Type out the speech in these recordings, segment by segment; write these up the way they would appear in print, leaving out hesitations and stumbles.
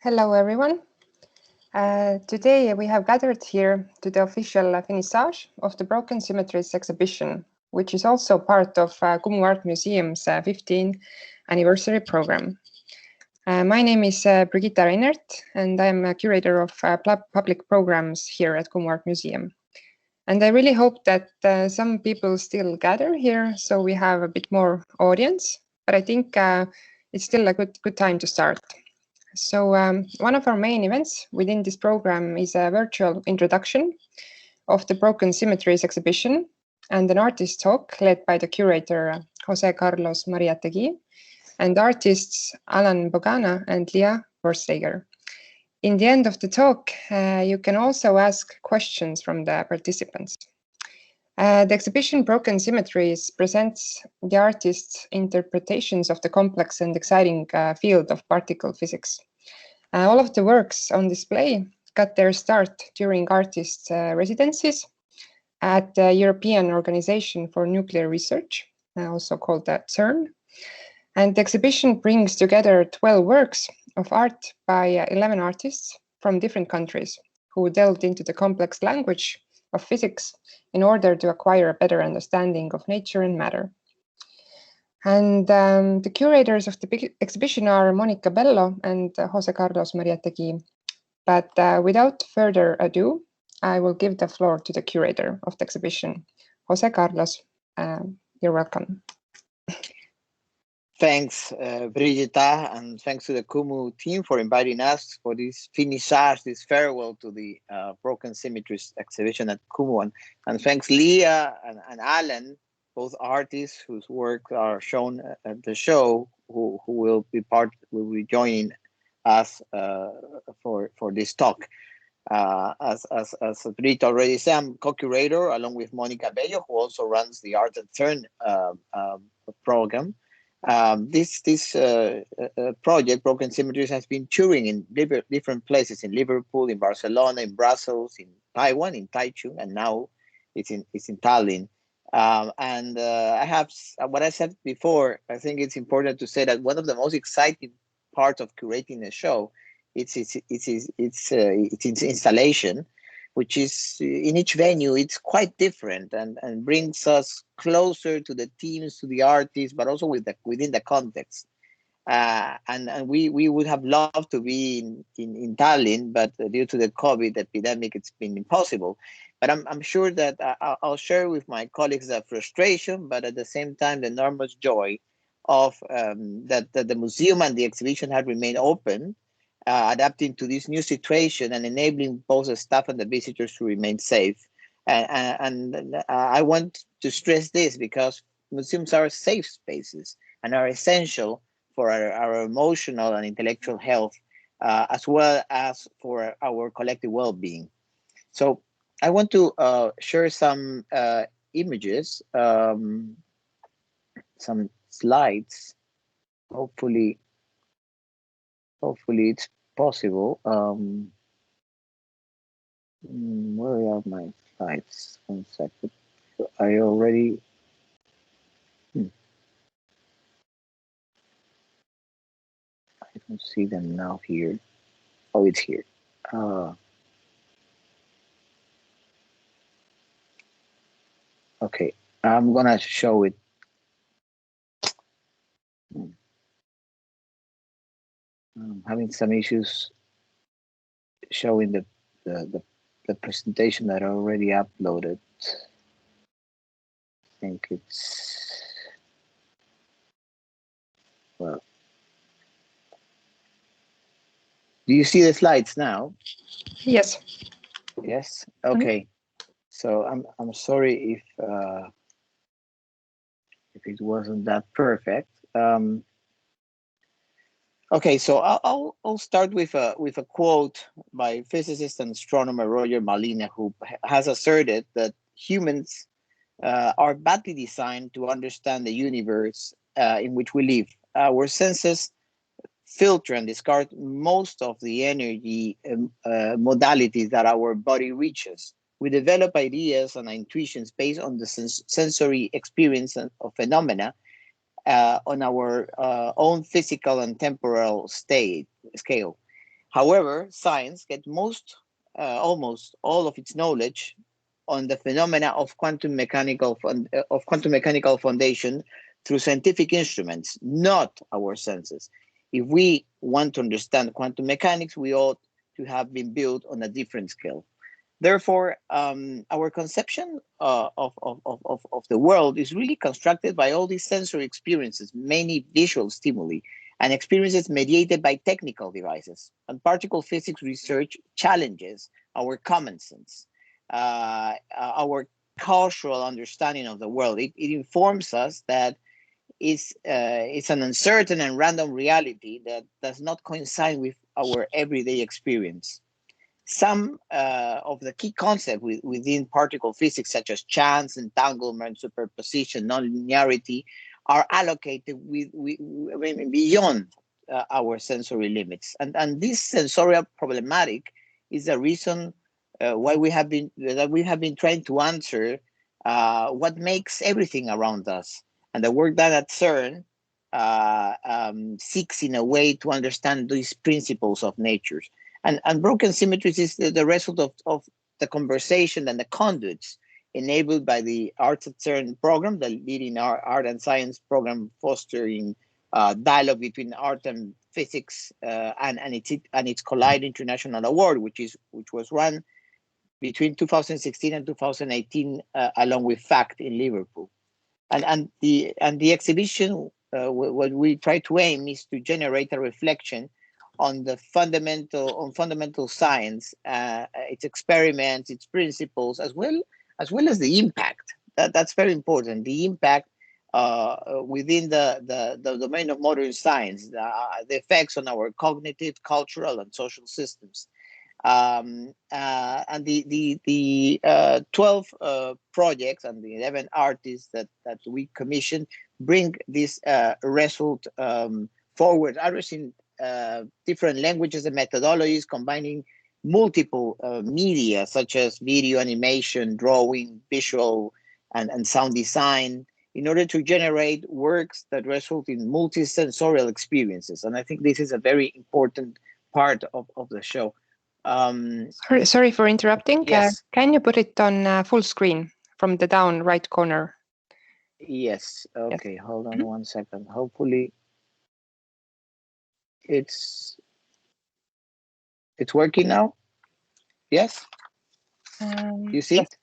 Hello, everyone. Today we have gathered here to the official finissage of the Broken Symmetries exhibition, which is also part of Kumu Art Museum's 15th anniversary program. My name is Brigita Reinert, and I'm a curator of public programs here at Kumu Art Museum. And I really hope that some people still gather here, so we have a bit more audience, but I think it's still a good time to start. So one of our main events within this program is a virtual introduction of the Broken Symmetries exhibition and an artist talk led by the curator José-Carlos Mariátegui and artists Alan Bogana and Lea Porsager. In the end of the talk, you can also ask questions from the participants. The exhibition Broken Symmetries presents the artists' interpretations of the complex and exciting field of particle physics. All of the works on display got their start during artists' residencies at the European Organization for Nuclear Research, also called CERN. And the exhibition brings together 12 works of art by 11 artists from different countries who delved into the complex language of physics in order to acquire a better understanding of nature and matter. And the curators of the exhibition are Monica Bello and José-Carlos Mariátegui. But without further ado, I will give the floor to the curator of the exhibition, José-Carlos. You're welcome. Thanks, Brigita, and thanks to the Kumu team for inviting us for this finissage, this farewell to the Broken Symmetries exhibition at Kumu. And thanks, Lea and Alan, both artists whose work are shown at the show, who will be joining us for this talk. As Brigita already said, I'm co-curator along with Monica Bello, who also runs the Art at CERN program. This project, Broken Symmetries, has been touring in different places, in Liverpool, in Barcelona, in Brussels, in Taiwan, in Taichung, and now it's in Tallinn. I have what I said before. I think it's important to say that one of the most exciting parts of curating a show it's its installation, which is in each venue. It's quite different and brings us closer to the teams, to the artists, but also within the context. And we would have loved to be in Tallinn, but due to the COVID epidemic, it's been impossible. But I'm sure that I'll share with my colleagues the frustration, but at the same time, the enormous joy of that the museum and the exhibition have remained open, adapting to this new situation and enabling both the staff and the visitors to remain safe. And I want to stress this because museums are safe spaces and are essential for our emotional and intellectual health, as well as for our collective well-being. So I want to share some images, some slides. Hopefully it's possible. Where are my slides? 1 second. I already. I don't see them now here. Oh, it's here. Okay, I'm gonna show it. I'm having some issues showing the presentation that I already uploaded. I think it's, well. Do you see the slides now? Yes. Yes. Okay. So I'm sorry if it wasn't that perfect. Okay, so I'll start with a quote by physicist and astronomer Roger Malina, who has asserted that humans are badly designed to understand the universe in which we live. Our senses filter and discard most of the energy modalities that our body reaches. We develop ideas and intuitions based on the sensory experience of phenomena on our own physical and temporal scale. However, science gets almost all of its knowledge on the phenomena of quantum mechanical foundation through scientific instruments, not our senses. If we want to understand quantum mechanics, we ought to have been built on a different scale. Therefore, our conception of the world is really constructed by all these sensory experiences, many visual stimuli, and experiences mediated by technical devices. And particle physics research challenges our common sense, our cultural understanding of the world. It informs us that it's an uncertain and random reality that does not coincide with our everyday experience. Some of the key concepts within particle physics, such as chance, entanglement, superposition, nonlinearity, are allocated beyond our sensory limits. And this sensorial problematic is the reason why we have been trying to answer what makes everything around us. And the work done at CERN seeks in a way to understand these principles of nature. And Broken Symmetries is the result of the conversation and the conduits enabled by the Arts at CERN program, the leading art and science program fostering dialogue between art and physics, and its Collide International Award, which was run between 2016 and 2018, along with FACT in Liverpool. And the exhibition, what we try to aim is to generate a reflection on fundamental science, its experiments, its principles, as well as the impact. That's very important. The impact within the domain of modern science, the effects on our cognitive, cultural, and social systems. And the 12 projects and the 11 artists that we commissioned bring this result forward, addressing different languages and methodologies, combining multiple media such as video, animation, drawing, visual, and sound design, in order to generate works that result in multisensorial experiences. And I think this is a very important part of the show. Sorry for interrupting. Yes. Can you put it on full screen from the down right corner? Yes. Okay. Yes. Hold on 1 second. Hopefully it's working now. Yes. You see? Yes.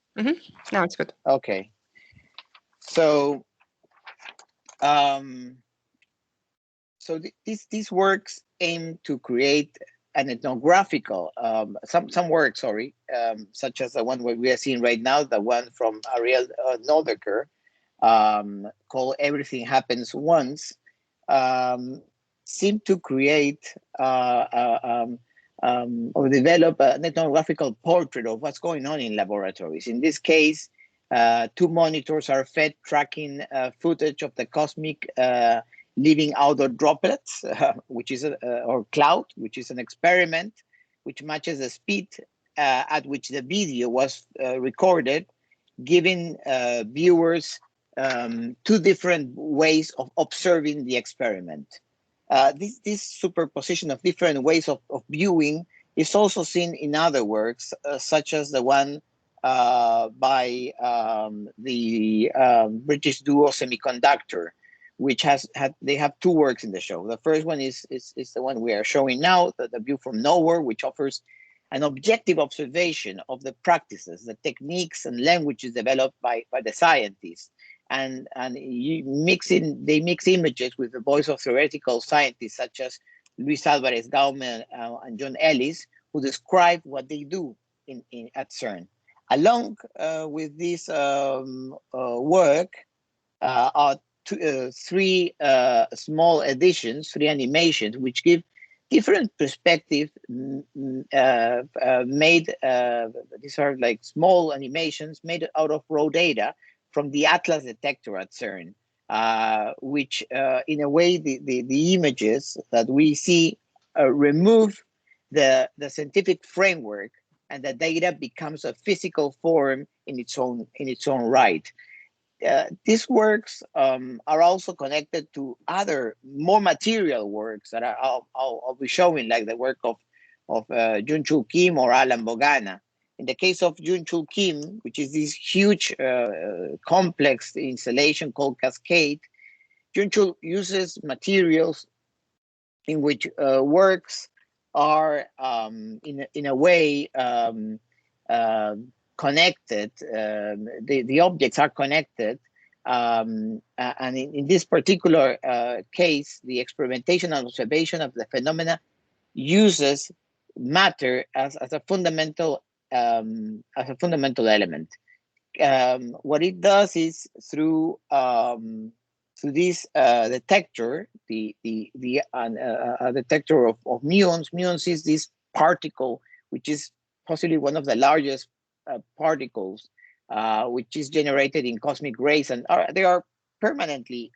Now it's good. Okay. So, these works aim to create an ethnographical, some works, such as the one we are seeing right now, the one from Ariel Noldeker, called "Everything Happens Once," seem to create or develop an ethnographical portrait of what's going on in laboratories. In this case, 2 monitors are fed tracking footage of the cosmic living outdoor droplets, which is or cloud, which is an experiment which matches the speed at which the video was recorded, giving viewers 2 different ways of observing the experiment. This superposition of different ways of viewing is also seen in other works, such as the one by the British duo Semiconductor, which they have 2 works in the show. The first one is the one we are showing now, the view from nowhere, which offers an objective observation of the practices, the techniques and languages developed by the scientists. And they mix images with the voice of theoretical scientists such as Luis Álvarez Gaume and John Ellis, who describe what they do at CERN. Along with this work are 3 small editions, 3 animations, which give different perspectives made. These are like small animations made out of raw data from the Atlas detector at CERN, which in a way the images that we see remove the scientific framework, and the data becomes a physical form in its own right. These works are also connected to other more material works that I'll be showing, like the work of Jun-Chul Kim or Alan Bogana. In the case of Jun-Chul Kim, which is this huge complex installation called Cascade, Jun-Chul uses materials in which works are in a way connected. The objects are connected, and in this particular case, the experimentation and observation of the phenomena uses matter as a fundamental element. What it does is through this detector, the detector of muons. Muons is this particle, which is possibly one of the largest particles, which is generated in cosmic rays, and they are permanently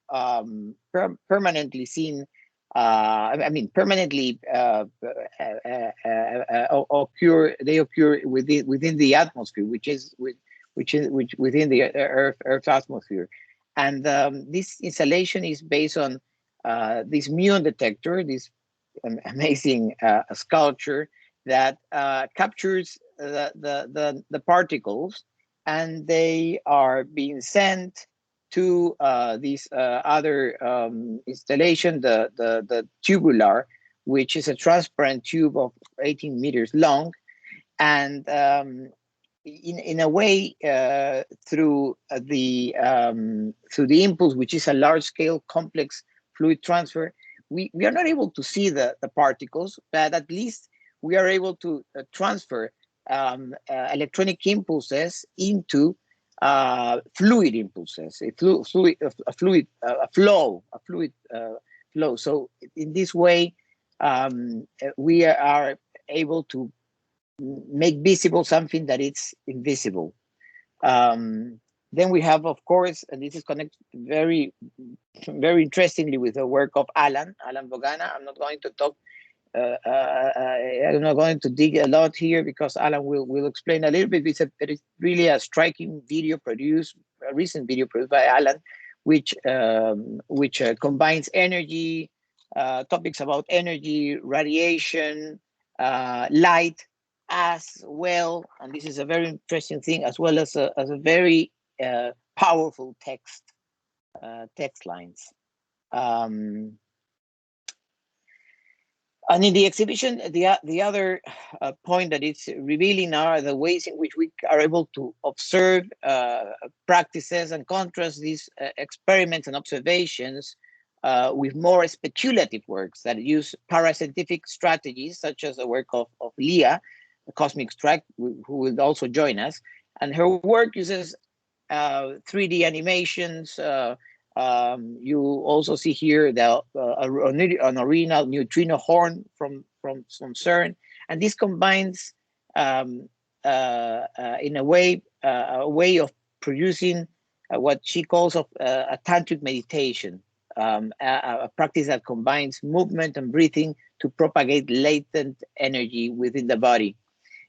permanently seen. I mean, permanently occur. They occur within the atmosphere, which within the Earth's atmosphere. And this installation is based on this muon detector, this amazing sculpture that captures the particles, and they are being sent to this other installation, the tubular, which is a transparent tube of 18 meters long, and in a way through the impulse, which is a large-scale complex fluid transfer, we are not able to see the particles, but at least we are able to transfer electronic impulses into fluid impulses, a fluid flow. So in this way, we are able to make visible something that is invisible. Then we have, of course, and this is connected very, very interestingly with the work of Alan Bogana. I'm not going to talk. I'm not going to dig a lot here because Alan will explain a little bit. It is really a striking video produced, a recent video produced by Alan, which combines energy, topics about energy, radiation, light as well, and this is a very interesting thing, as well as a very powerful text lines. And in the exhibition, the other point that it's revealing are the ways in which we are able to observe practices and contrast these experiments and observations with more speculative works that use parascientific strategies, such as the work of Lea, the Cosmic Strike, who will also join us. And her work uses 3D animations. You also see here an original neutrino horn from CERN, and this combines in a way of producing what she calls a tantric meditation, a practice that combines movement and breathing to propagate latent energy within the body.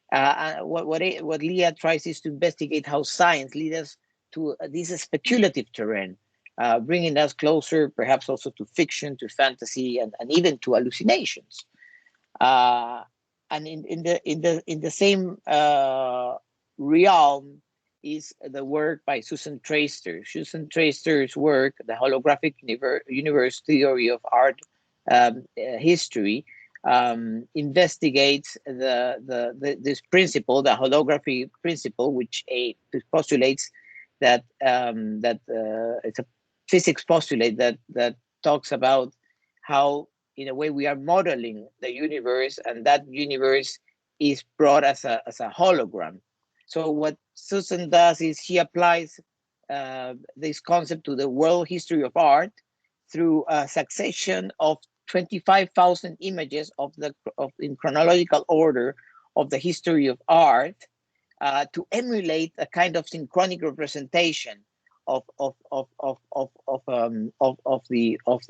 What Lea tries is to investigate how science leads us to this speculative terrain, bringing us closer, perhaps also to fiction, to fantasy, and even to hallucinations. And in the same realm is the work by Susan Traister. Susan Traister's work, The Holographic Universe Theory of Art History, investigates this principle, the holography principle, which postulates that it's a physics postulate that talks about how, in a way, we are modeling the universe, and that universe is brought as a hologram. So what Susan does is she applies this concept to the world history of art through a succession of 25,000 images in chronological order of the history of art to emulate a kind of synchronic representation of the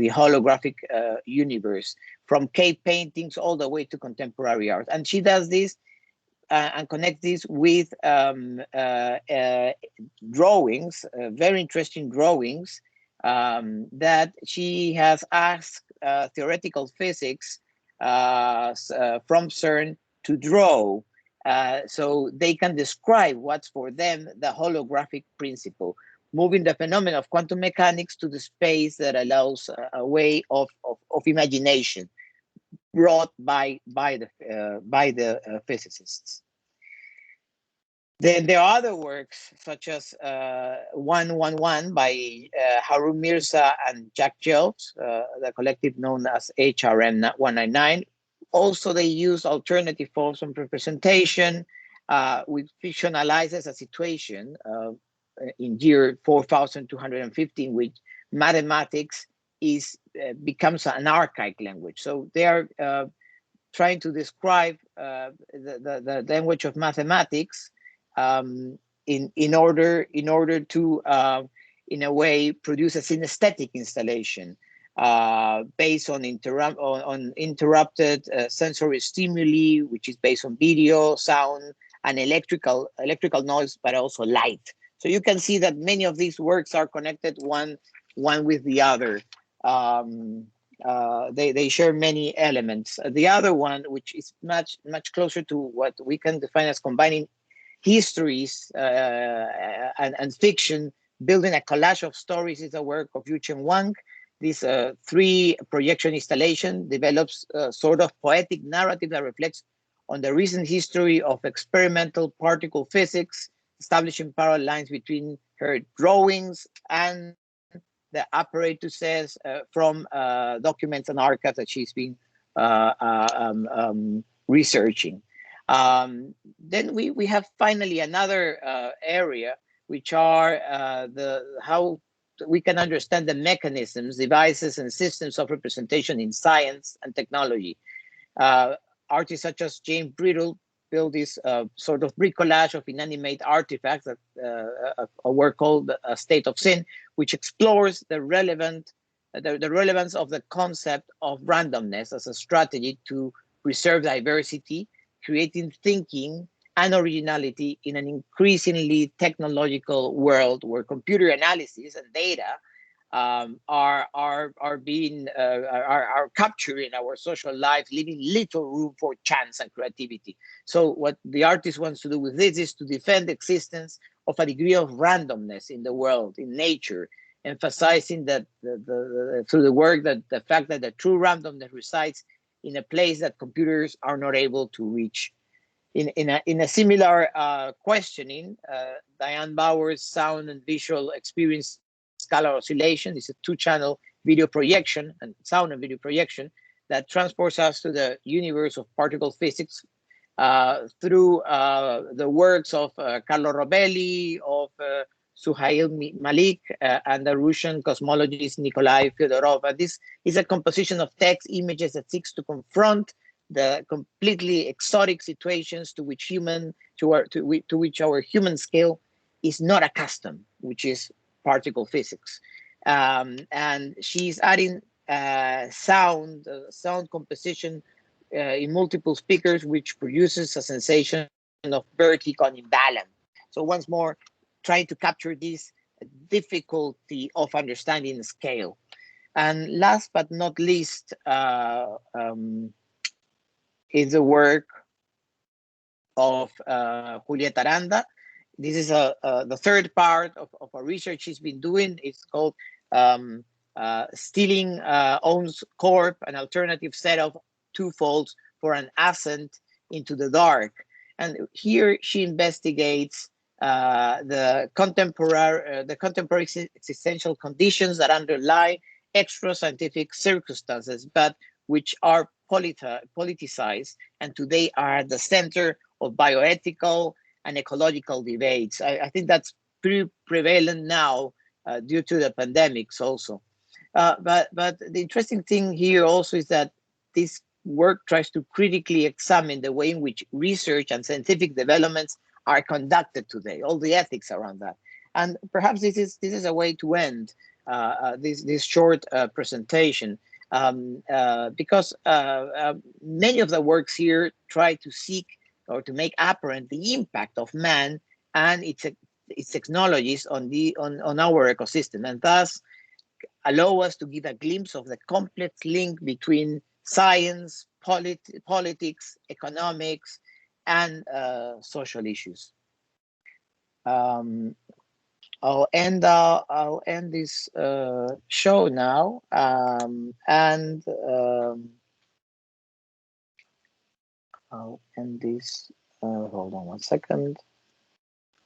holographic universe, from cave paintings all the way to contemporary art. And she does this and connects this with drawings, very interesting drawings that she has asked theoretical physics from CERN draw, so they can describe what's for them the holographic principle, moving the phenomenon of quantum mechanics to the space that allows a way of imagination brought by the physicists. Then there are other works such as 111 by Harun Mirza and Jack Jelks, the collective known as HRM 199. Also, they use alternative forms of representation, which fictionalizes a situation in year 4215, which mathematics becomes an archaic language. So they are trying to describe the language of mathematics in order to in a way produce a synesthetic installation based on interrupted sensory stimuli, which is based on video, sound, and electrical noise, but also light. So you can see that many of these works are connected one with the other. They share many elements. The other one, which is much closer to what we can define as combining histories and fiction, building a collage of stories, is a work of Yu-Chen Wang. This 3-projection installation develops a sort of poetic narrative that reflects on the recent history of experimental particle physics, establishing parallel lines between her drawings and the apparatuses from documents and archives that she's been researching. Then we have finally another area, which are how we can understand the mechanisms, devices, and systems of representation in science and technology. Artists such as James Brittle built this sort of bricolage of inanimate artifacts, a work called A State of Sin, which explores the relevance of the concept of randomness as a strategy to preserve diversity, creating thinking and originality in an increasingly technological world where computer analysis and data are capturing our social lives, leaving little room for chance and creativity. So what the artist wants to do with this is to defend the existence of a degree of randomness in the world, in nature, emphasizing that through the work that the fact that the true randomness resides in a place that computers are not able to reach. In a similar questioning, Diane Bauer's sound and visual experience scalar oscillation is a 2-channel video projection and sound and video projection that transports us to the universe of particle physics through the works of Carlo Rovelli, of Suhail Malik, and the Russian cosmologist Nikolai Fyodorov. This is a composition of text images that seeks to confront the completely exotic situations to which our human scale is not accustomed, which is particle physics. And she's adding sound composition in multiple speakers, which produces a sensation of vertical imbalance. So once more, trying to capture this difficulty of understanding scale. And last but not least, is the work of Julieta Aranda. This is the third part of a research she's been doing. It's called Stealing Owns Corp, an alternative set of twofolds for an ascent into the dark. And here she investigates the contemporary existential conditions that underlie extra scientific circumstances, but which are politicized, and today are at the center of bioethical and ecological debates. I think that's pretty prevalent now due to the pandemics also. But the interesting thing here also is that this work tries to critically examine the way in which research and scientific developments are conducted today, all the ethics around that. And perhaps this is a way to end this short presentation. Because many of the works here try to seek or to make apparent the impact of man and its technologies on our ecosystem, and thus allow us to give a glimpse of the complex link between science, politics, economics, and social issues. I'll end this show now, I'll end this. Hold on one second.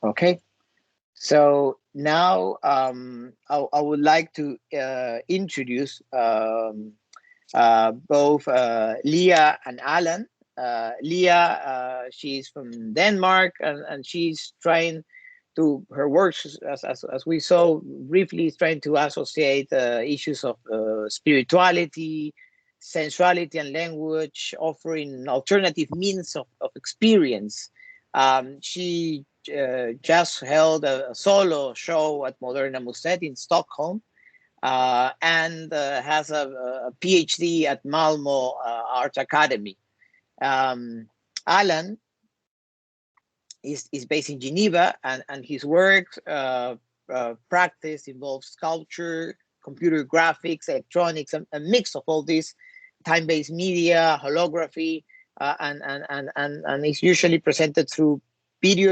Okay. So now I would like to introduce both Lea and Alan. Lea, she's from Denmark, and she's trying to, her works, as we saw briefly, is trying to associate issues of spirituality, sensuality, and language, offering alternative means of experience. She just held a solo show at Moderna Museet in Stockholm, and has a PhD at Malmo Art Academy. Alan is based in Geneva, and his work practice involves sculpture, computer graphics, electronics, and a mix of all these, time-based media, holography, and it's usually presented through video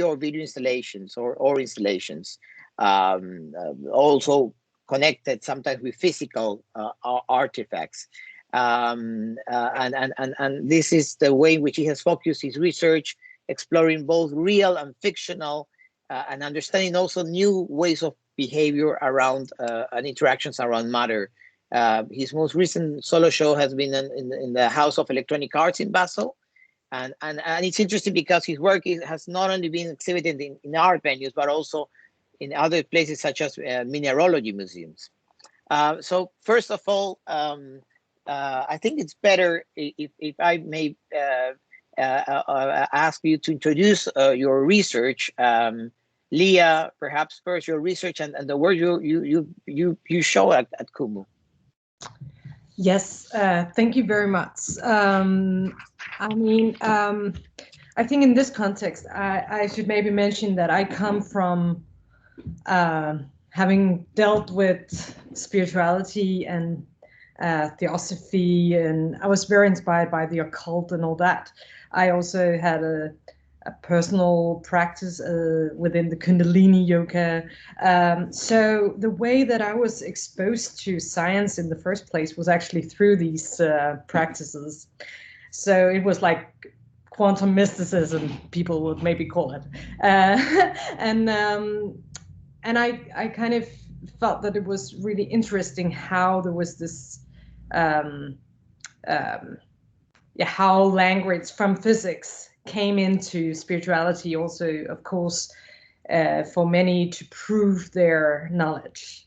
or video installations or installations, also connected sometimes with physical artifacts. And this is the way in which he has focused his research, exploring both real and fictional, and understanding also new ways of behavior around and interactions around matter. His most recent solo show has been in the House of Electronic Arts in Basel. And it's interesting because his work has not only been exhibited in art venues, but also in other places such as mineralogy museums. So first of all, I think it's better if I may ask you to introduce your research. Lea, perhaps first your research and the work you show at Kumu. Yes, thank you very much. I think in this context, I should maybe mention that I come from having dealt with spirituality and theosophy, and I was very inspired by the occult and all that. I also had a personal practice within the Kundalini yoga. So the way that I was exposed to science in the first place was actually through these practices. So it was like quantum mysticism, people would maybe call it. And I kind of felt that it was really interesting how there was this, how language from physics came into spirituality also, of course, for many to prove their knowledge.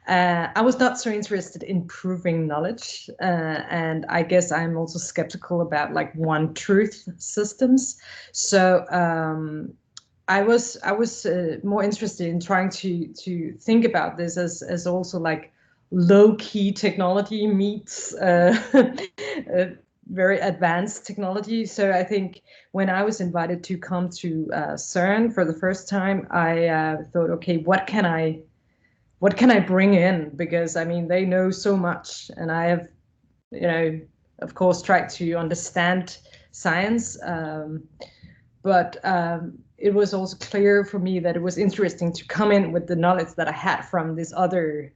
I was not so interested in proving knowledge, and I guess I'm also skeptical about like one truth systems. So I was more interested in trying to think about this as also like low-key technology meets very advanced technology. So I think when I was invited to come to CERN for the first time, I thought, okay, what can I bring in? Because I mean, they know so much, and I have, of course, tried to understand science. But it was also clear for me that it was interesting to come in with the knowledge that I had from this other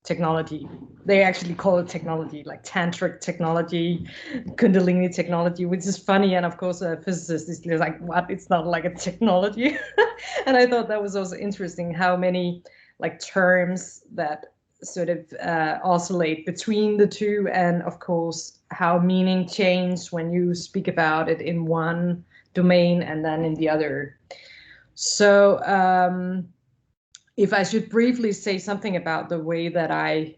technology. They actually call it technology, like tantric technology, Kundalini technology, which is funny. And of course, a physicist is like, what? It's not like a technology. And I thought that was also interesting how many like terms that sort of oscillate between the two, and of course, how meaning change when you speak about it in one domain and then in the other. So if I should briefly say something about the way that I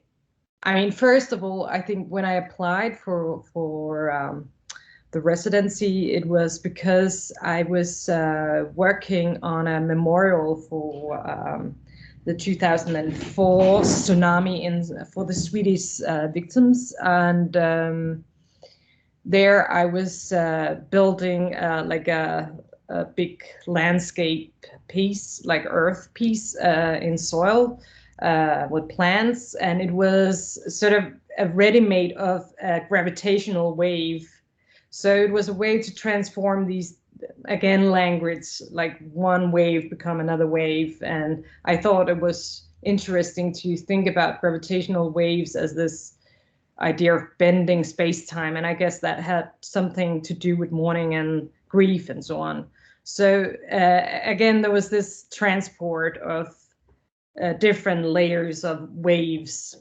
mean, first of all, I think when I applied for the residency, it was because I was working on a memorial for the 2004 tsunami for the Swedish victims, and there I was building like a big landscape piece, like earth piece in soil with plants, and it was sort of a ready-made of a gravitational wave. So it was a way to transform these, again, language, like one wave become another wave. And I thought it was interesting to think about gravitational waves as this idea of bending space-time. And I guess that had something to do with mourning and grief and so on. So again, there was this transport of different layers of waves.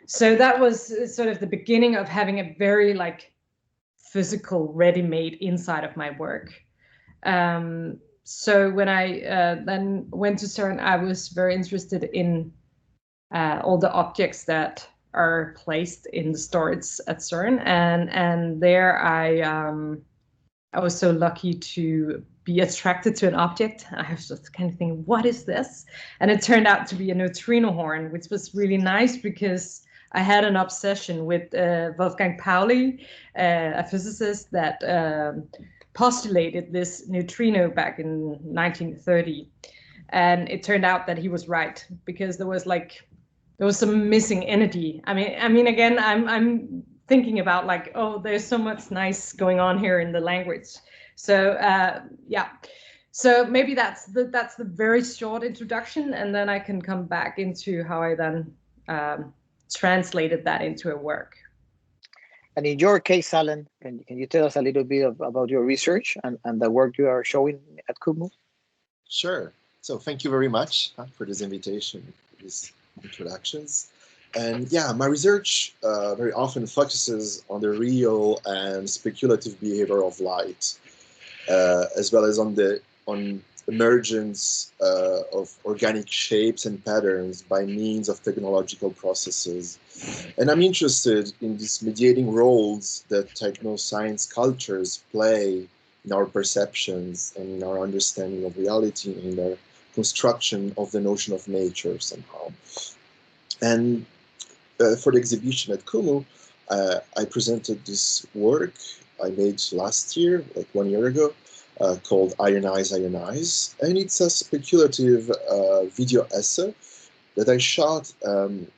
So that was sort of the beginning of having a very like physical ready-made inside of my work. So when I then went to CERN, I was very interested in all the objects that are placed in the storage at CERN, and there I was so lucky to be attracted to an object. I was just kind of thinking, what is this? And it turned out to be a neutrino horn, which was really nice because I had an obsession with Wolfgang Pauli, a physicist that postulated this neutrino back in 1930. And it turned out that he was right, because there was some missing energy. I mean, again, I'm thinking about like, oh, there's so much nice going on here in the language. So yeah, so maybe that's the very short introduction, and then I can come back into how I then translated that into a work. And in your case, Alan, can you tell us a little bit about your research and the work you are showing at Kumu? Sure. So thank you very much for this invitation, for these introductions. And yeah, my research very often focuses on the real and speculative behavior of light, as well as on emergence of organic shapes and patterns by means of technological processes. And I'm interested in these mediating roles that techno-science cultures play in our perceptions and in our understanding of reality and in their construction of the notion of nature somehow. And for the exhibition at Kumu, I presented this work I made last year, like 1 year ago, called Ionize, Ionize. And it's a speculative video essay that I shot in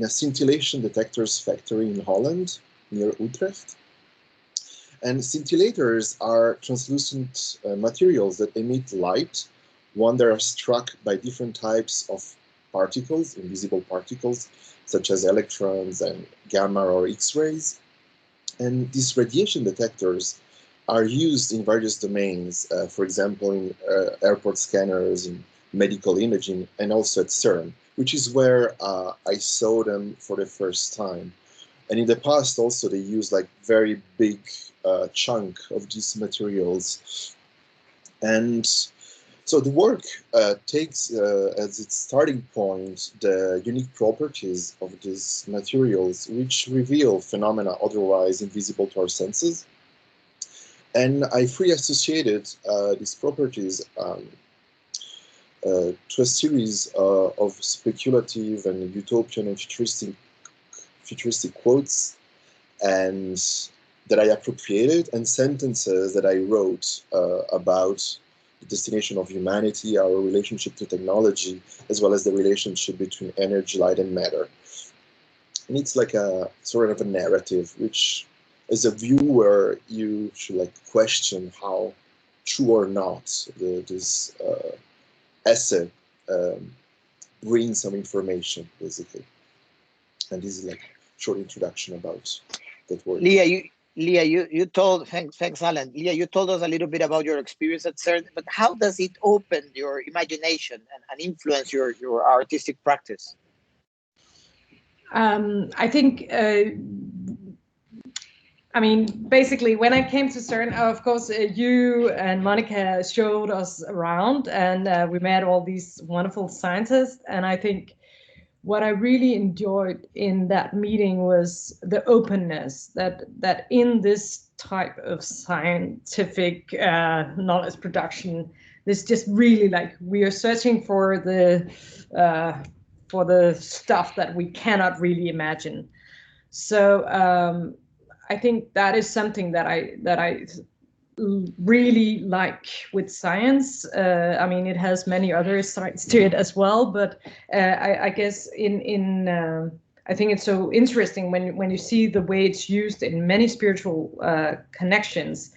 a scintillation detectors factory in Holland, near Utrecht. And scintillators are translucent materials that emit light when they are struck by different types of particles, invisible particles, such as electrons and gamma or X-rays. And these radiation detectors are used in various domains, for example, in airport scanners, in medical imaging, and also at CERN, which is where I saw them for the first time. And in the past also they used like very big chunk of these materials. And so the work takes as its starting point the unique properties of these materials, which reveal phenomena otherwise invisible to our senses. And I free associated these properties to a series of speculative and utopian and futuristic quotes, and that I appropriated, and sentences that I wrote about the destination of humanity, our relationship to technology, as well as the relationship between energy, light, and matter. And it's like a sort of a narrative, which as a viewer, you should like question how true or not this essay brings some information, basically. And this is like a short introduction about that work. Lea, you told, thanks Alan. Lea, you told us a little bit about your experience at CERN, but how does it open your imagination and influence your artistic practice? I think, I mean, basically, when I came to CERN, of course, you and Monica showed us around, and we met all these wonderful scientists. And I think what I really enjoyed in that meeting was the openness that in this type of scientific knowledge production, there's just really like we are searching for the stuff that we cannot really imagine. So I think that is something that I really like with science. I mean, it has many other sides to it as well, but I guess in I think it's so interesting when you see the way it's used in many spiritual connections.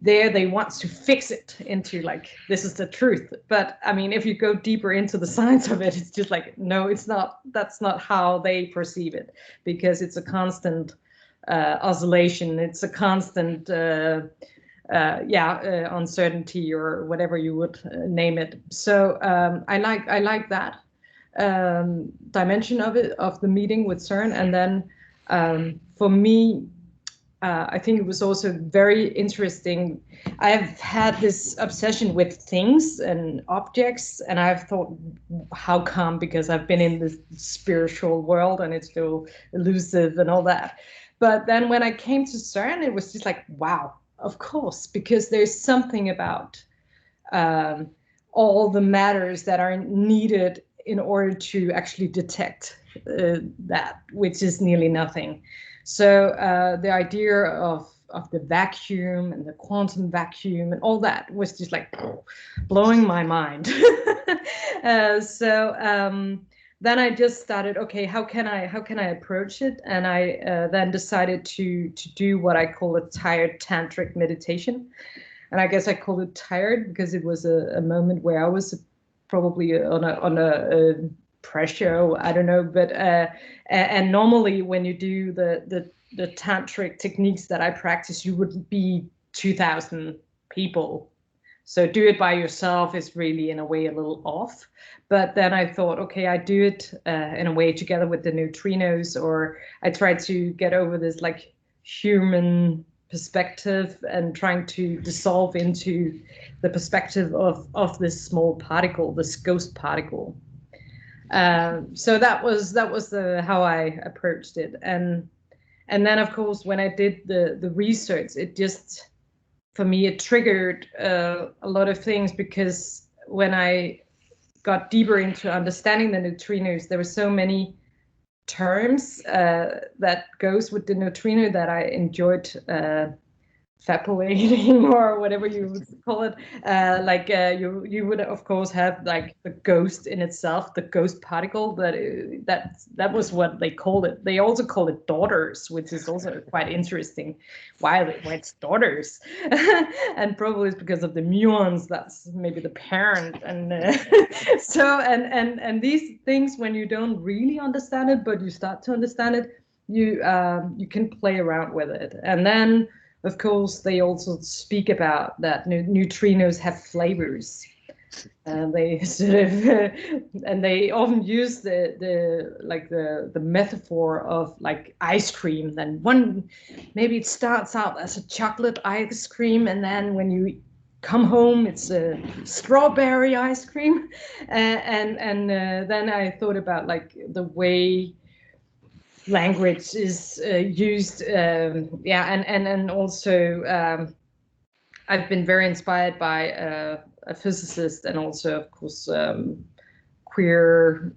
There they want to fix it into like, this is the truth. But I mean, if you go deeper into the science of it, it's just like, no, it's not. That's not how they perceive it, because it's a constant oscillation. It's a constant uncertainty, or whatever you would name it. So I like that dimension of it, of the meeting with CERN. And then for me, I think it was also very interesting. I've had this obsession with things and objects, and I've thought, how come? Because I've been in this spiritual world and it's so elusive and all that. But then when I came to CERN, it was just like, wow, of course, because there's something about all the matters that are needed in order to actually detect that, which is nearly nothing. So the idea of the vacuum and the quantum vacuum and all that was just like blowing my mind. Then I just started, okay, how can I approach it? And I then decided to do what I call a tired tantric meditation. And I guess I called it tired because it was a moment where I was probably on a pressure, I don't know, but and normally when you do the tantric techniques that I practice, you would be 2,000 people. So do it by yourself is really in a way a little off. But then I thought, okay, I do it in a way together with the neutrinos, or I try to get over this like human perspective and trying to dissolve into the perspective of this small particle, this ghost particle. So that was how I approached it, and then of course when I did the research, it just, for me, it triggered a lot of things, because when I got deeper into understanding the neutrinos, there were so many terms that goes with the neutrino that I enjoyed fappulating, or whatever you would call it. You would of course have like the ghost in itself, the ghost particle. That was what they called it. They also call it daughters, which is also quite interesting. Why it's daughters? And probably it's because of the muons. That's maybe the parent. And so and these things, when you don't really understand it, but you start to understand it, you can play around with it. And then of course, they also speak about that neutrinos have flavors, and they sort of, and they often use the metaphor of like ice cream. Then maybe it starts out as a chocolate ice cream, and then when you come home, it's a strawberry ice cream, and then I thought about like the way language is used, and also I've been very inspired by a physicist, and also of course queer,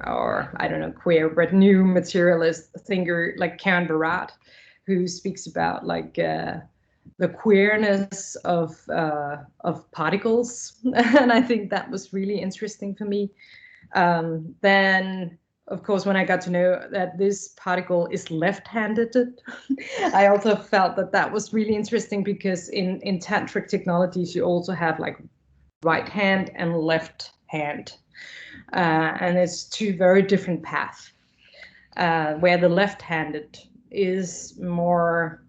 or I don't know queer, but new materialist thinker like Karen Barat, who speaks about like the queerness of particles, and I think that was really interesting for me. Then of course, when I got to know that this particle is left-handed, I also felt that was really interesting, because in tantric technologies, you also have like right hand and left hand. And it's two very different paths, where the left-handed is more,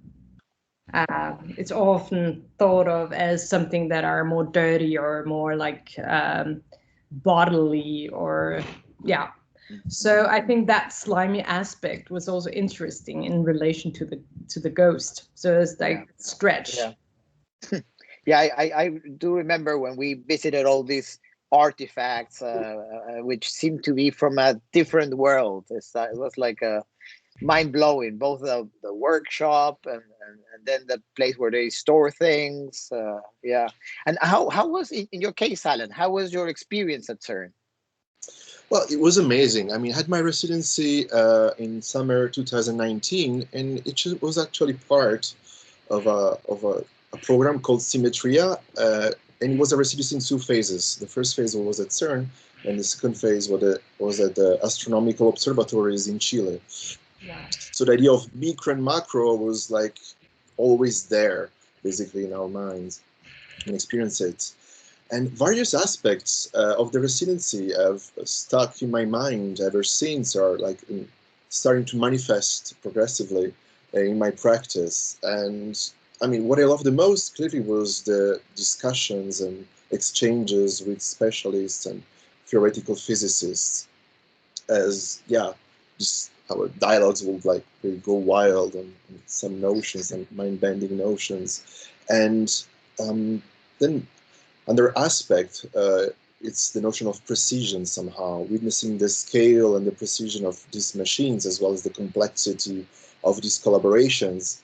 it's often thought of as something that are more dirty, or more like bodily, or yeah. So I think that slimy aspect was also interesting in relation to the ghost. So it's like stretch. Yeah, I do remember when we visited all these artifacts, which seemed to be from a different world. It was like mind blowing. Both the workshop and then the place where they store things. And how was in your case, Alan? How was your experience at CERN? Well, it was amazing. I mean, I had my residency in summer 2019, and was actually part of a program called Symmetria, and it was a residency in 2 phases. The first phase was at CERN, and the second phase was at the astronomical observatories in Chile. Wow. So the idea of micro and macro was like always there, basically, in our minds and experience it. And various aspects of the residency have stuck in my mind ever since, are like starting to manifest progressively in my practice. And I mean, what I loved the most clearly was the discussions and exchanges with specialists and theoretical physicists, as just our dialogues would like really go wild on some notions and mind-bending notions. And then another aspect, it's the notion of precision somehow, witnessing the scale and the precision of these machines, as well as the complexity of these collaborations,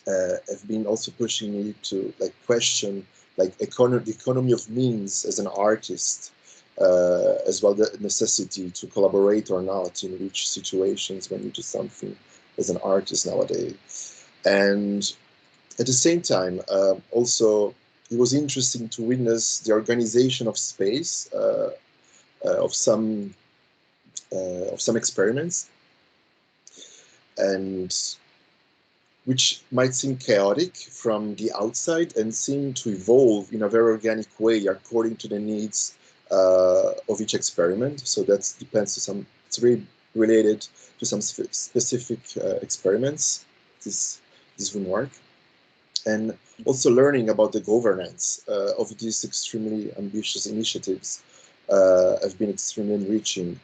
have been also pushing me to like question like the economy of means as an artist, as well the necessity to collaborate or not in which situations when you do something as an artist nowadays. And at the same time, also, it was interesting to witness the organization of space of some experiments, and which might seem chaotic from the outside and seem to evolve in a very organic way according to the needs of each experiment. So that depends to some, it's really related to some specific experiments, this work. And also learning about the governance of these extremely ambitious initiatives have been extremely enriching.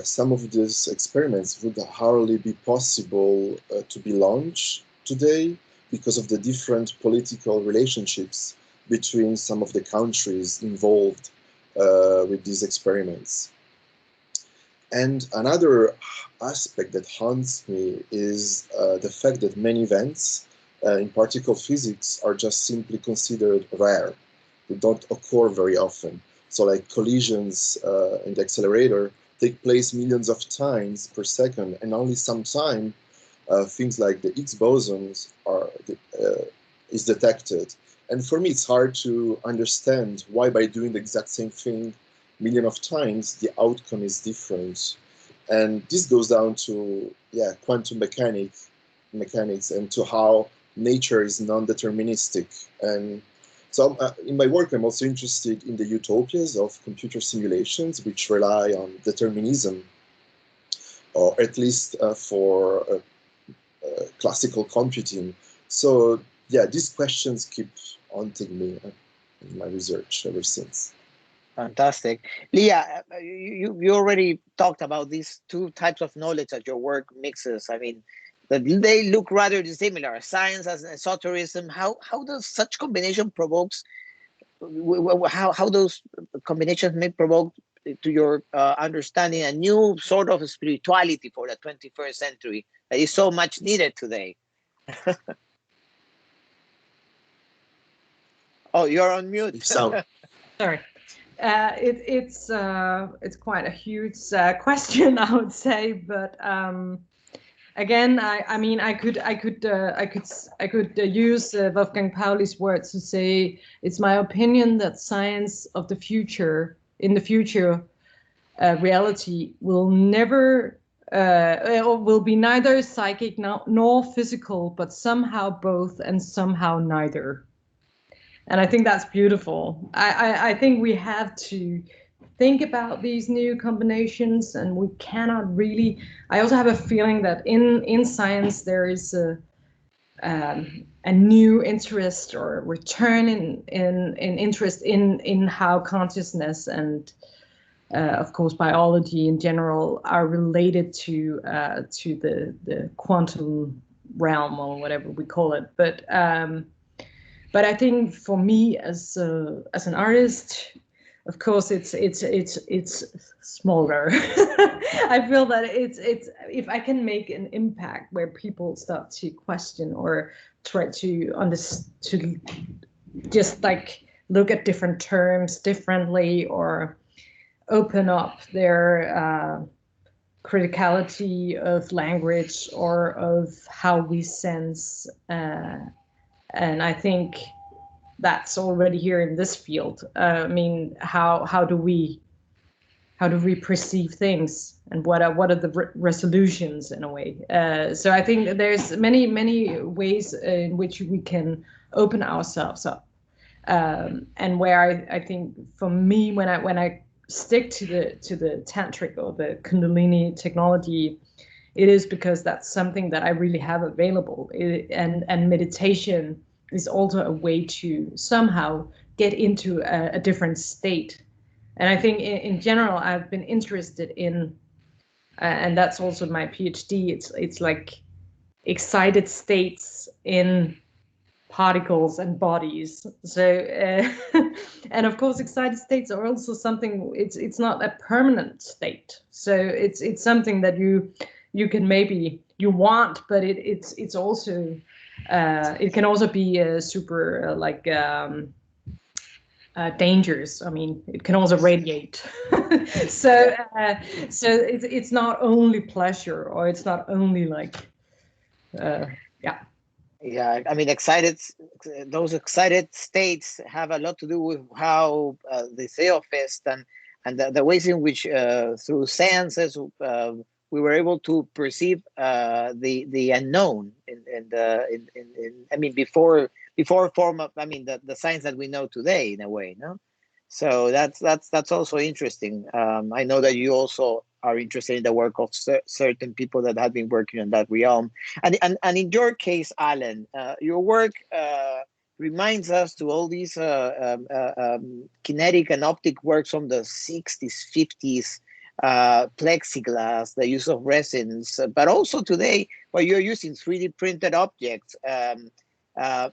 Some of these experiments would hardly be possible to be launched today because of the different political relationships between some of the countries involved with these experiments. And another aspect that haunts me is the fact that many events in particle physics are just simply considered rare. They don't occur very often. So like collisions in the accelerator take place millions of times per second, and only sometime things like the Higgs bosons is detected. And for me, it's hard to understand why by doing the exact same thing million of times, the outcome is different. And this goes down to quantum mechanics and to how nature is non-deterministic. And so in my work, I'm also interested in the utopias of computer simulations, which rely on determinism, or at least for classical computing. So these questions keep haunting me in my research ever since. Fantastic. Lea, you already talked about these 2 types of knowledge that your work mixes. I mean, they look rather dissimilar. Science as esotericism. How does such combination provokes? How those combinations may provoke to your understanding a new sort of spirituality for the 21st century that is so much needed today? Oh, you're on mute. So, Sorry. It's quite a huge question, I would say, but again, I mean, I could use Wolfgang Pauli's words to say it's my opinion that science of the future, in the future, reality will never will be neither psychic nor physical, but somehow both and somehow neither. And I think that's beautiful. I think we have to think about these new combinations, and we cannot really. I also have a feeling that in science there is a new interest or return in interest in how consciousness and of course biology in general are related to the quantum realm or whatever we call it. But I think for me as an artist, of course, it's smaller. I feel that it's if I can make an impact where people start to question or try to just like look at different terms differently or open up their criticality of language or of how we sense. And I think that's already here in this field. I mean, how do we perceive things, and what are the resolutions in a way? So I think there's many ways in which we can open ourselves up, and where I think for me, when I stick to the tantric or the kundalini technology, it is because that's something that I really have available, and meditation is also a way to somehow get into a different state. And I think in general, I've been interested in, and that's also my PhD. It's like excited states in particles and bodies. So, and of course, excited states are also something. It's not a permanent state. So it's something that you can maybe you want, but it's also it can also be super dangerous. I mean, it can also radiate. So it's not only pleasure, or it's not only like yeah. Yeah, I mean, those excited states have a lot to do with how the theophist and the ways in which through senses we were able to perceive the unknown in I mean, before form of, I mean, the science that we know today, in a way, no? So that's also interesting. I know that you also are interested in the work of certain people that have been working in that realm, and in your case, Alan, your work reminds us to all these kinetic and optic works from the 60s, 50s, plexiglass, the use of resins, but also today where you're using 3D printed objects.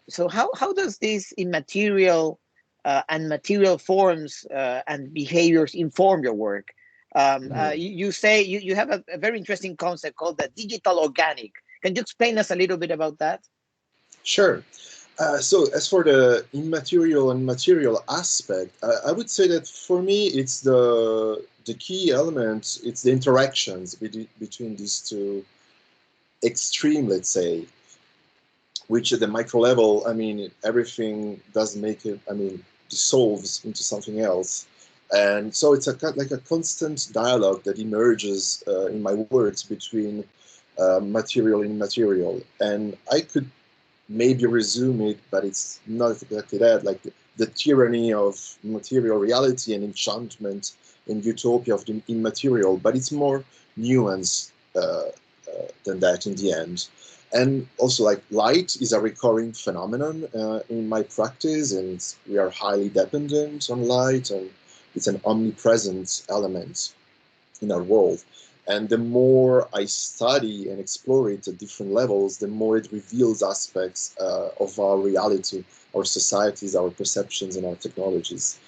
So how does this immaterial and material forms and behaviors inform your work? You say you have a very interesting concept called the digital organic. Can you explain us a little bit about that? Sure. So as for the immaterial and material aspect, I would say that for me, it's the key element. It's the interactions between these two extreme, let's say, which at the micro level, I mean, everything does make it, I mean, dissolves into something else. And so it's like a constant dialogue that emerges in my works between material and immaterial. And I could maybe resume it, but it's not exactly that, like the tyranny of material reality and enchantment and utopia of the immaterial, but it's more nuanced than that in the end. And also, like, light is a recurring phenomenon in my practice, and we are highly dependent on light, and it's an omnipresent element in our world. And the more I study and explore it at different levels, the more it reveals aspects of our reality, our societies, our perceptions, and our technologies.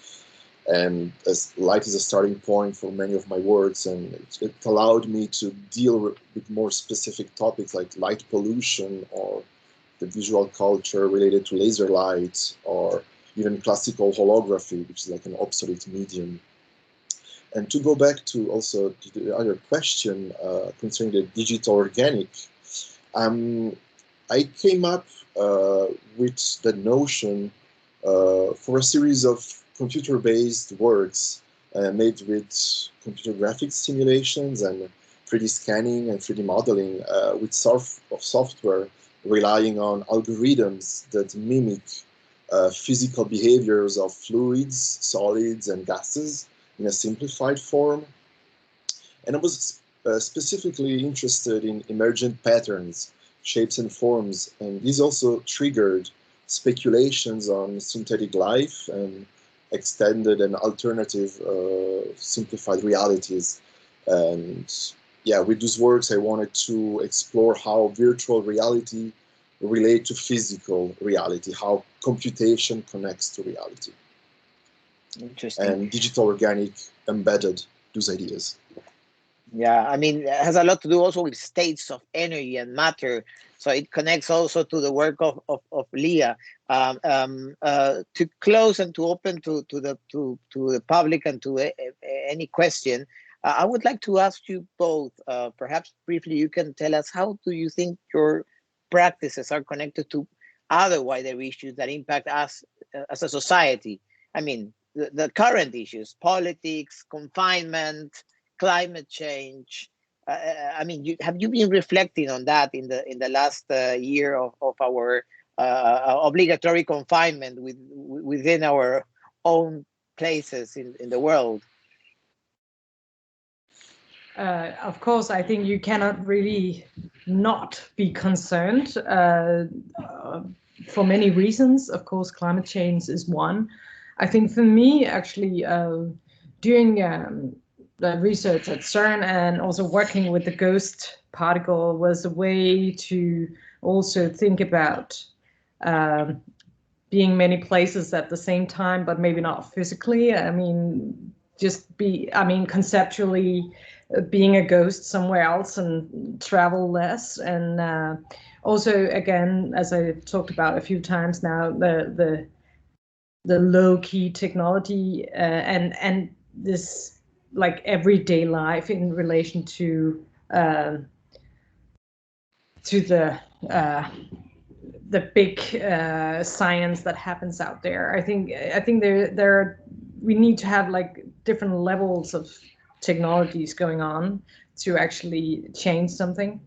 And as light is a starting point for many of my works, and it allowed me to deal with more specific topics like light pollution, or the visual culture related to laser light, or even classical holography, which is like an obsolete medium. And to go back to also to the other question concerning the digital organic, I came up with the notion for a series of computer-based works made with computer graphics simulations and 3D scanning and 3D modeling with software relying on algorithms that mimic physical behaviors of fluids, solids, and gases in a simplified form. And I was specifically interested in emergent patterns, shapes, and forms, and these also triggered speculations on synthetic life and extended and alternative simplified realities. And yeah, with those works, I wanted to explore how virtual reality relate to physical reality, how computation connects to reality. Interesting. And digital organic embedded those ideas. Yeah, I mean, it has a lot to do also with states of energy and matter. So it connects also to the work of Lea. To close and to open to the public and to any question, I would like to ask you both, perhaps briefly, you can tell us, how do you think your practices are connected to other wider issues that impact us as a society? I mean, the current issues, politics, confinement, climate change. I mean, have you been reflecting on that in the last year of our obligatory confinement within our own places in the world? Of course, I think you cannot really not be concerned for many reasons. Of course, climate change is one. I think for me, actually, doing the research at CERN and also working with the ghost particle was a way to also think about being many places at the same time, but maybe not physically. I mean, conceptually, being a ghost somewhere else and travel less. And also, again, as I talked about a few times now, the low-key technology and this like everyday life in relation to the big science that happens out there. I think we need to have like different levels of technologies going on to actually change something.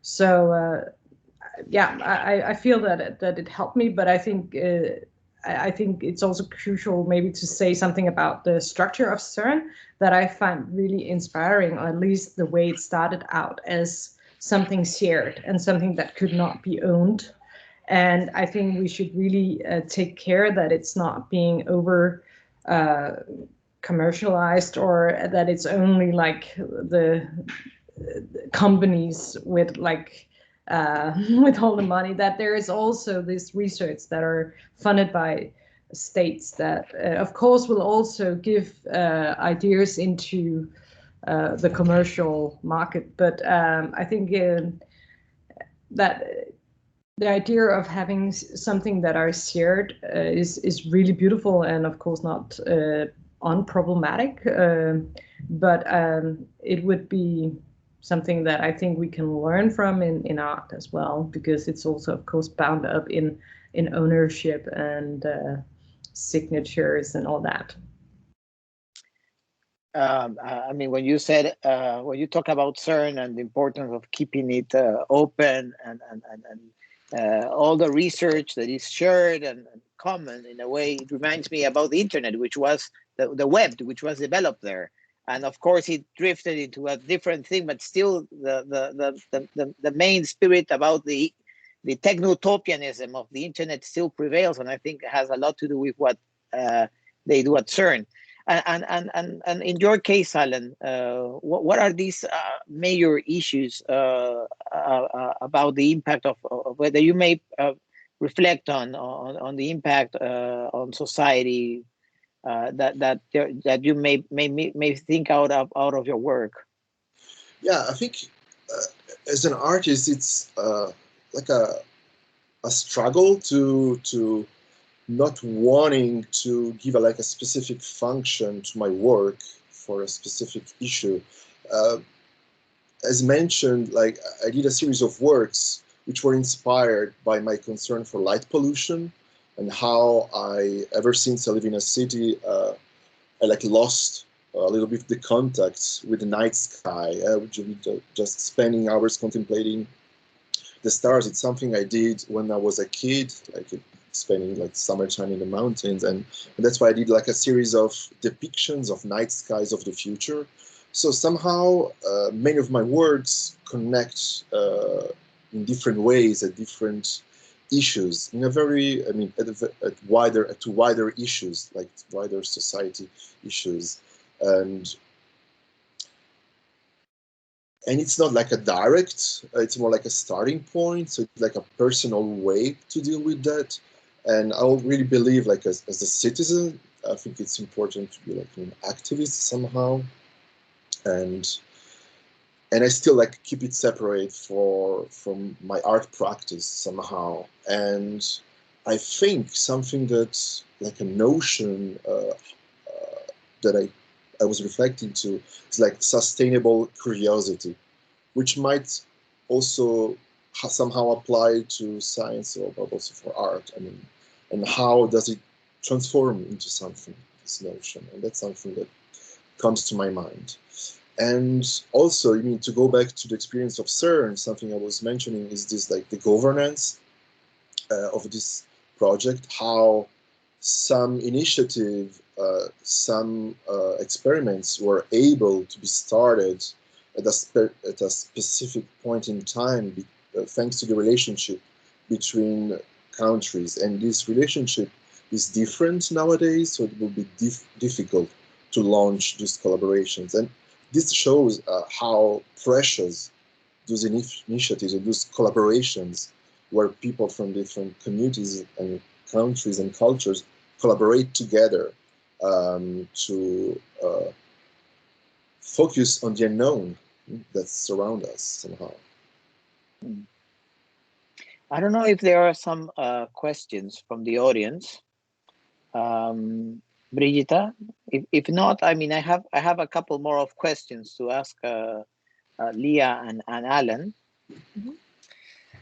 So yeah, I feel that it helped me, but I think it's also crucial maybe to say something about the structure of CERN that I find really inspiring, or at least the way it started out as something shared and something that could not be owned. And I think we should really take care that it's not being over commercialized, or that it's only like the companies with like with all the money, that there is also this research that are funded by states that of course will also give ideas into the commercial market. But I think that the idea of having something that are shared is really beautiful, and of course not unproblematic, but it would be something that I think we can learn from in art as well, because it's also of course bound up in ownership and signatures and all that. I mean, when you said when you talk about CERN and the importance of keeping it open and all the research that is shared and common, in a way, it reminds me about the internet, which was the web, which was developed there. And of course, it drifted into a different thing, but still the main spirit about the techno-utopianism of the internet still prevails, and I think it has a lot to do with what they do at CERN. And in your case, Alan, what are these major issues about the impact of whether you may reflect on the impact on society that you may think out of your work? Yeah, I think as an artist, it's like a struggle to not wanting to give like a specific function to my work for a specific issue. As mentioned, like I did a series of works which were inspired by my concern for light pollution and how ever since I live in a city, I like lost a little bit the contact with the night sky, just spending hours contemplating the stars. It's something I did when I was a kid, like spending like summertime in the mountains, and that's why I did like a series of depictions of night skies of the future. So somehow many of my works connect in different ways at different issues, in a very, I mean, at wider issues, like wider society issues, and it's not like a direct, it's more like a starting point. So it's like a personal way to deal with that. And I really believe, like as a citizen, I think it's important to be like an activist somehow, and I still like keep it separate from my art practice somehow. And I think something that's like a notion that I was reflecting to is like sustainable curiosity, which might also somehow apply to science, or but also for art. I mean, and how does it transform into something, this notion. And that's something that comes to my mind. And also, to go back to the experience of CERN, something I was mentioning is this, like the governance of this project, how some initiative, some experiments were able to be started at a specific point in time, thanks to the relationship between countries. And this relationship is different nowadays, so it will be difficult to launch these collaborations. And this shows how precious those initiatives and those collaborations, where people from different communities and countries and cultures collaborate together to focus on the unknown that surround us somehow. I don't know if there are some questions from the audience. Brigita, if not, I have a couple more of questions to ask Lea and Alan. Mm-hmm.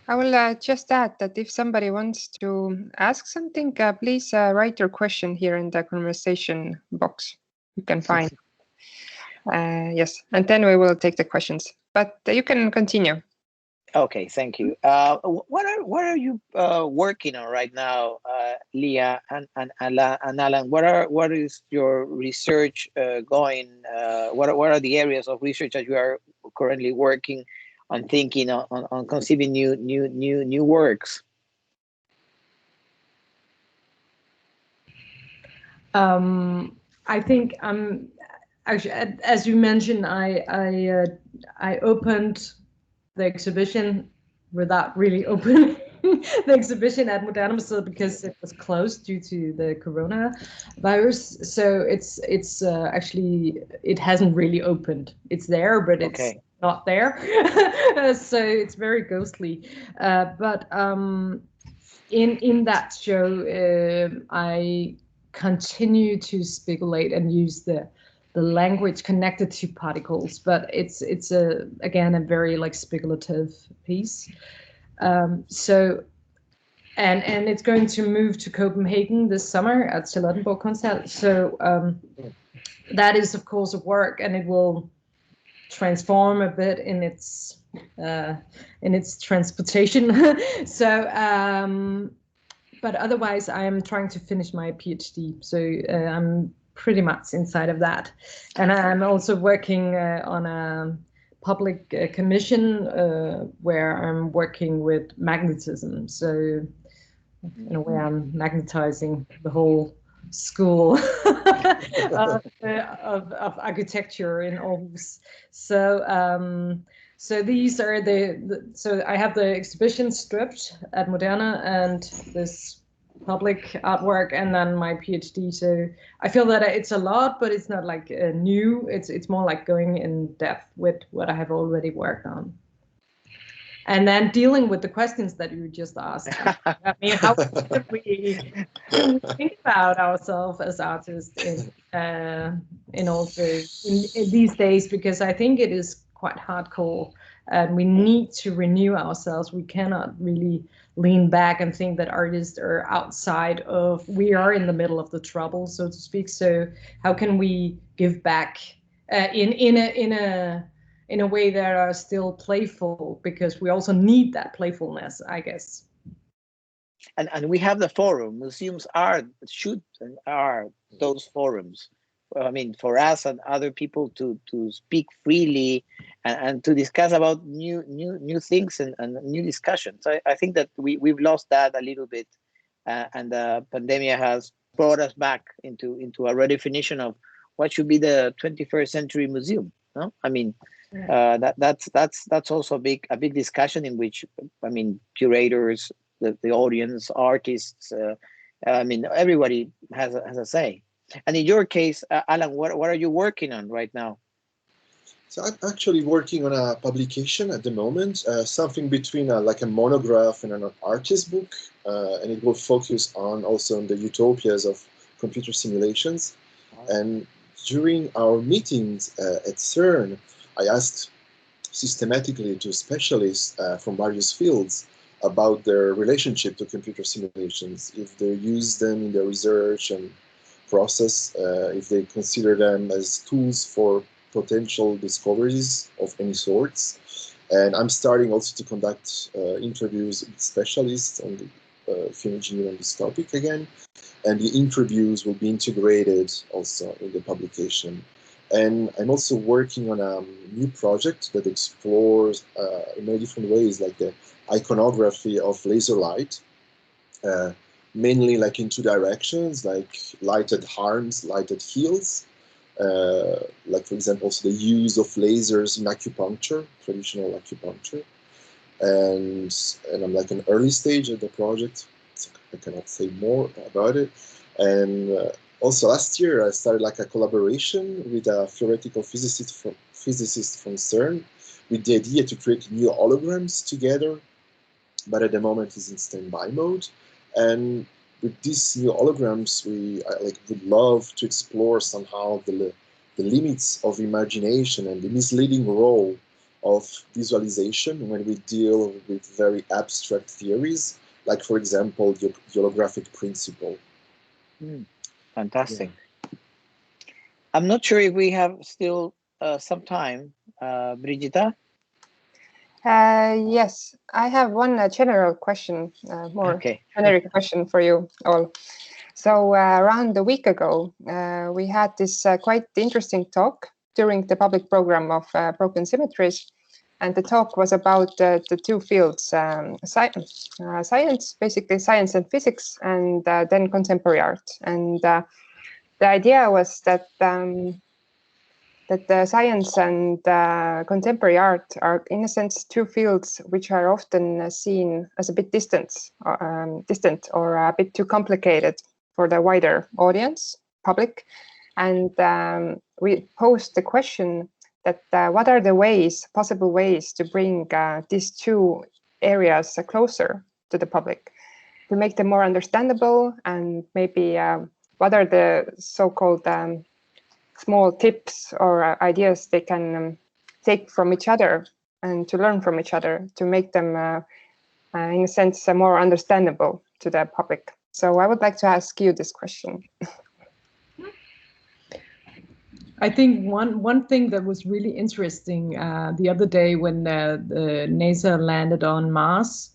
I will just add that if somebody wants to ask something, please write your question here in the conversation box. You can find. Yes, and then we will take the questions. But you can continue. Okay, thank you. What are you working on right now, Lea and Alan? What is your research going? What are the areas of research that you are currently working on, thinking on conceiving new works? I think actually, as you mentioned, I opened the exhibition without really opening the exhibition at Moderne Museum because it was closed due to the coronavirus. So it's actually, it hasn't really opened. It's there, but it's not there. So it's very ghostly. But in that show, I continue to speculate and use the language connected to particles, but it's again a very like speculative piece. So and it's going to move to Copenhagen this summer at Charlottenborg Kunsthal. So that is of course a work, and it will transform a bit in its transportation. So but otherwise I am trying to finish my PhD, so I'm pretty much inside of that. And I'm also working on a public commission where I'm working with magnetism. So in a way I'm magnetizing the whole school of architecture in Aarhus. So so these are so I have the exhibition stripped at Moderne and this public artwork, and then my PhD. So I feel that it's a lot, but it's not like new. It's more like going in depth with what I have already worked on, and then dealing with the questions that you just asked. I mean, how should we think about ourselves as artists in also in these days? Because I think it is quite hardcore, and we need to renew ourselves. We cannot really lean back and think that artists are outside of, we are in the middle of the trouble, so to speak. So how can we give back in a way that are still playful, because we also need that playfulness, I guess. And we have the forum. Museums should and are those forums. I mean, for us and other people to speak freely and to discuss about new things and new discussions. I think that we've lost that a little bit, and the pandemic has brought us back into a redefinition of what should be the 21st century museum. No, I mean, that's also a big discussion in which, I mean, curators, the audience, artists, I mean, everybody has a say. And in your case, Alan, what are you working on right now? So I'm actually working on a publication at the moment, something between like a monograph and an artist book, and it will focus also on the utopias of computer simulations. And during our meetings at CERN, I asked systematically to specialists from various fields about their relationship to computer simulations, if they use them in their research and process, if they consider them as tools for potential discoveries of any sorts. And I'm starting also to conduct interviews with specialists on the film engineering on this topic again. And the interviews will be integrated also in the publication. And I'm also working on a new project that explores in many different ways, like the iconography of laser light, mainly like in two directions, like lighted arms, lighted heels. Like, for example, also the use of lasers in acupuncture, traditional acupuncture. And I'm like an early stage of the project, so I cannot say more about it. And also last year, I started like a collaboration with a theoretical physicist from CERN, with the idea to create new holograms together, but at the moment is in standby mode. And with these new holograms, I would love to explore somehow the limits of imagination and the misleading role of visualization when we deal with very abstract theories, like, for example, the holographic principle. Fantastic. Yeah. I'm not sure if we have still some time, Brigita. Yes, I have one general question, generic question for you all. So around a week ago, we had this quite interesting talk during the public program of Broken Symmetries. And the talk was about the two fields, science, basically science and physics, and then contemporary art. And the idea was that that the science and contemporary art are, in a sense, two fields which are often seen as a bit distant or a bit too complicated for the wider audience, public. And we posed the question that what are the possible ways to bring these two areas closer to the public, to make them more understandable, and maybe what are the so-called small tips or ideas they can take from each other and to learn from each other to make them, in a sense, more understandable to the public. So I would like to ask you this question. I think one thing that was really interesting the other day when the NASA landed on Mars,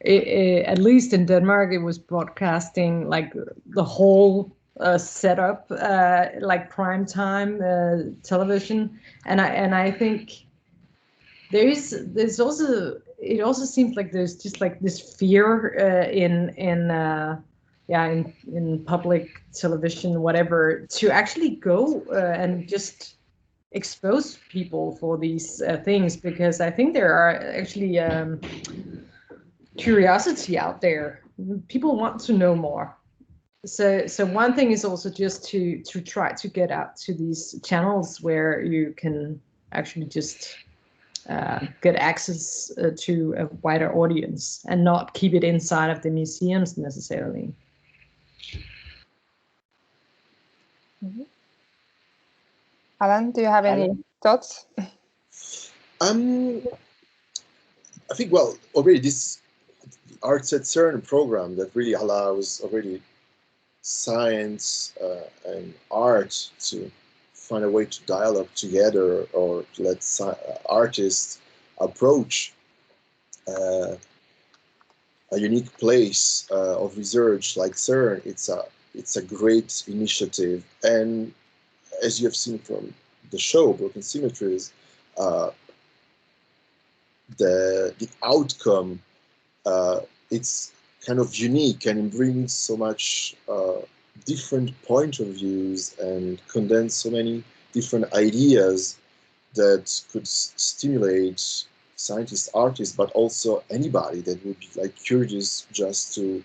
at least in Denmark, it was broadcasting like the whole setup, like prime time television, and I think there's also, it also seems like there's just like this fear in public television, whatever, to actually go and just expose people for these things, because I think there are actually curiosity out there. People want to know more. So one thing is also just to try to get out to these channels where you can actually just get access to a wider audience and not keep it inside of the museums necessarily. Mm-hmm. Alan, do you have any thoughts? I think, well, already this Arts at CERN program that really allows already science and art to find a way to dialogue together, or to let artists approach a unique place of research like CERN. It's a great initiative, and as you have seen from the show Broken Symmetries, the outcome, it's kind of unique, and it brings so much different point of views and condense so many different ideas that could stimulate scientists, artists, but also anybody that would be like curious just to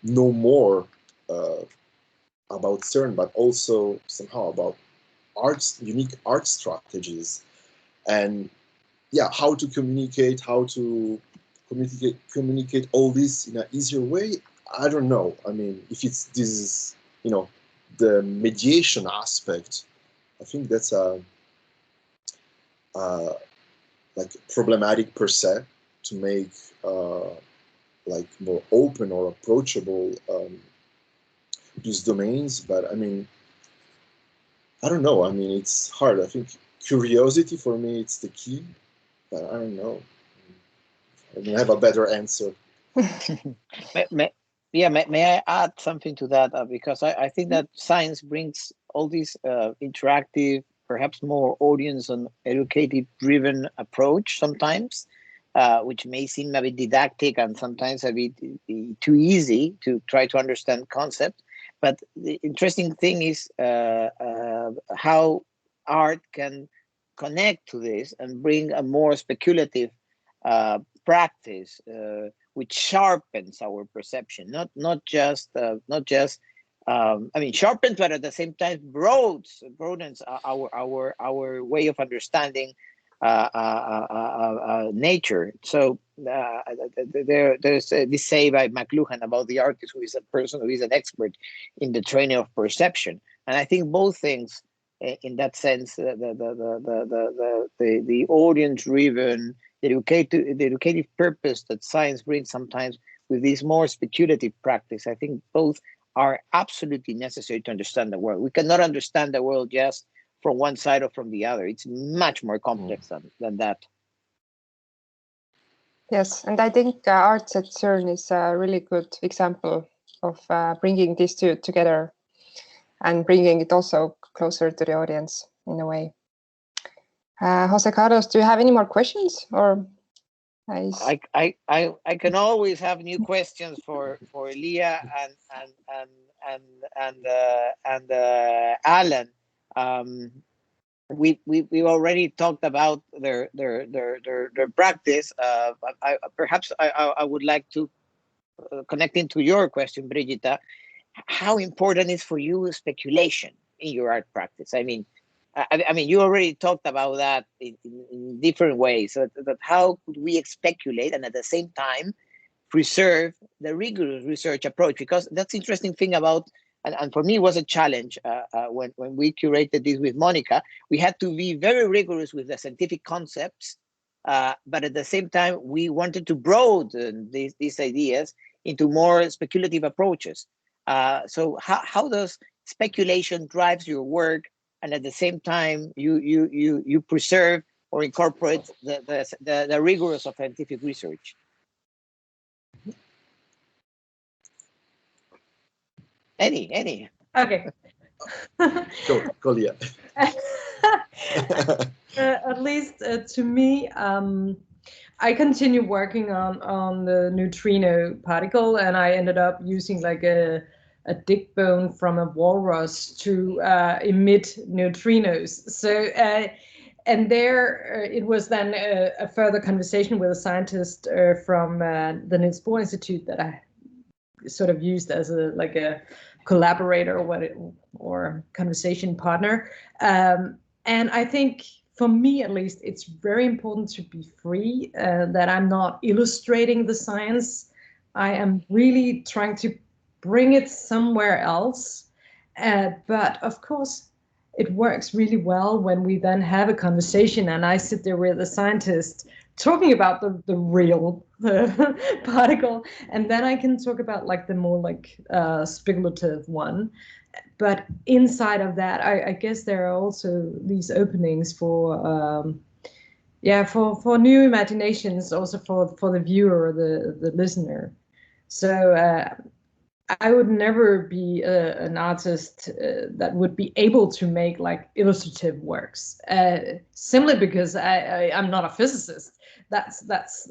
know more about CERN, but also somehow about arts, unique art strategies, and how to communicate all this in an easier way. I don't know. I mean, if it's this, the mediation aspect, I think that's like problematic per se. to make like more open or approachable these domains. But I mean, I don't know. I mean, it's hard. I think curiosity for me, it's the key. But I don't know. I don't have a better answer. May I add something to that? Because I think that science brings all these interactive, perhaps more audience and educative driven approach sometimes, which may seem a bit didactic and sometimes a bit too easy to try to understand concept. But the interesting thing is how art can connect to this and bring a more speculative practice, which sharpens our perception, not just I mean, sharpens, but at the same time broadens our way of understanding nature. So there's this say by McLuhan about the artist who is a person who is an expert in the training of perception, and I think both things, in that sense, the audience-driven, the educative purpose that science brings sometimes with this more speculative practice, I think both are absolutely necessary to understand the world. We cannot understand the world just from one side or from the other. It's much more complex than that. Yes, and I think Arts at CERN is a really good example of bringing these two together and bringing it also closer to the audience in a way. José-Carlos, do you have any more questions? Or I can always have new questions for Lea and Alan. We already talked about their practice. Perhaps I would like to connect into your question, Brigita. How important is for you speculation in your art practice? I mean, you already talked about that in different ways. So that how could we speculate and at the same time preserve the rigorous research approach? Because that's the interesting thing about, and for me it was a challenge when we curated this with Monica. We had to be very rigorous with the scientific concepts, but at the same time we wanted to broaden these ideas into more speculative approaches. So how does speculation drives your work, and at the same time you preserve or incorporate the rigorous of scientific research? Any. Okay. Go, Lea. At least to me, I continue working on the neutrino particle, and I ended up using like a dick bone from a walrus to emit neutrinos. So, and there it was then a further conversation with a scientist from the Niels Bohr Institute that I sort of used as a collaborator or conversation partner. And I think for me, at least, it's very important to be free, that I'm not illustrating the science. I am really trying to bring it somewhere else. But of course, it works really well when we then have a conversation and I sit there with a scientist talking about the real particle, and then I can talk about like the more speculative one. But inside of that, I guess there are also these openings for new imaginations, also for the viewer or the listener. So I would never be an artist that would be able to make like illustrative works, simply because I'm not a physicist. That's